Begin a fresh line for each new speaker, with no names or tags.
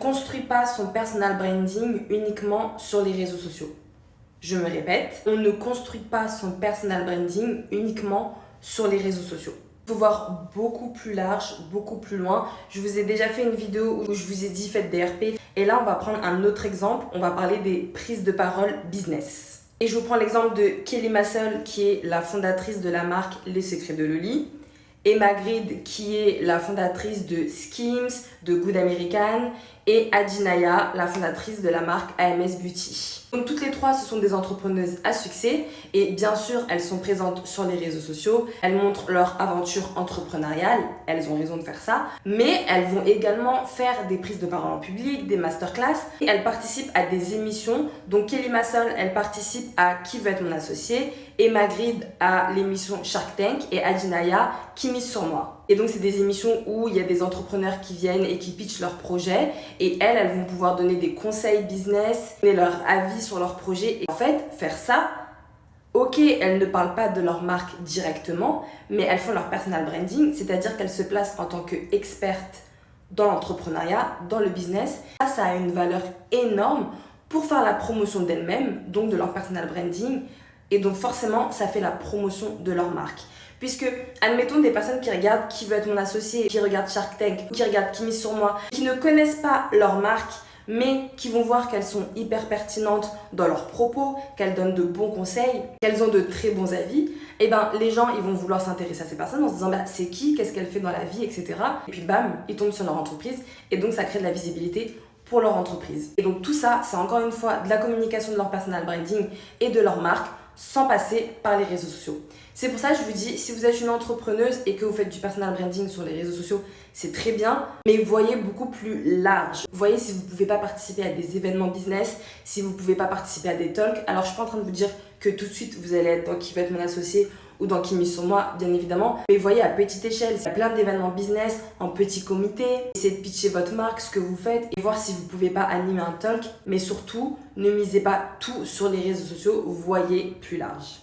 construit pas son personal branding uniquement sur les réseaux sociaux. Je me répète, on ne construit pas son personal branding uniquement sur les réseaux sociaux. Il faut voir beaucoup plus large, beaucoup plus loin. Je vous ai déjà fait une vidéo où je vous ai dit faites des RP. Et là, on va prendre un autre exemple. On va parler des prises de parole business. Et je vous prends l'exemple de Kelly Massol, qui est la fondatrice de la marque Les Secrets de Loli. Emma Grede, qui est la fondatrice de Skims, de Good American, et Adinaya, la fondatrice de la marque AMS Beauty. Donc toutes les trois, ce sont des entrepreneuses à succès et bien sûr, elles sont présentes sur les réseaux sociaux, elles montrent leur aventure entrepreneuriale, elles ont raison de faire ça, mais elles vont également faire des prises de parole en public, des masterclass, et elles participent à des émissions. Donc Kelly Massol, elle participe à Qui veut être mon associé, Emma Grede à l'émission Shark Tank et Adinaya Qui mise sur moi. Et donc c'est des émissions où il y a des entrepreneurs qui viennent et qui pitchent leurs projets et elles vont pouvoir donner des conseils business, donner leur avis sur leurs projets. Et en fait, faire ça, ok, elles ne parlent pas de leur marque directement, mais elles font leur personal branding, c'est-à-dire qu'elles se placent en tant qu'expertes dans l'entrepreneuriat, dans le business. Ça a une valeur énorme pour faire la promotion d'elles-mêmes, donc de leur personal branding, et donc forcément, ça fait la promotion de leur marque. Puisque, admettons des personnes qui regardent Qui veut être mon associé, qui regardent Shark Tank, qui regardent Qui mise sur moi, qui ne connaissent pas leur marque, mais qui vont voir qu'elles sont hyper pertinentes dans leurs propos, qu'elles donnent de bons conseils, qu'elles ont de très bons avis, et ben les gens ils vont vouloir s'intéresser à ces personnes en se disant c'est qui, qu'est-ce qu'elle fait dans la vie, etc. Et puis bam, ils tombent sur leur entreprise et donc ça crée de la visibilité pour leur entreprise. Et donc tout ça, c'est encore une fois de la communication de leur personal branding et de leur marque sans passer par les réseaux sociaux. C'est pour ça que je vous dis, si vous êtes une entrepreneuse et que vous faites du personal branding sur les réseaux sociaux, c'est très bien, mais voyez beaucoup plus large. Voyez si vous ne pouvez pas participer à des événements business, si vous ne pouvez pas participer à des talks. Alors je ne suis pas en train de vous dire que tout de suite vous allez être dans Qui veut être mon associé ou dans Qui mise sur moi, bien évidemment. Mais voyez à petite échelle, il y a plein d'événements business en petit comité. Essayez de pitcher votre marque, ce que vous faites et voir si vous ne pouvez pas animer un talk. Mais surtout, ne misez pas tout sur les réseaux sociaux, voyez plus large.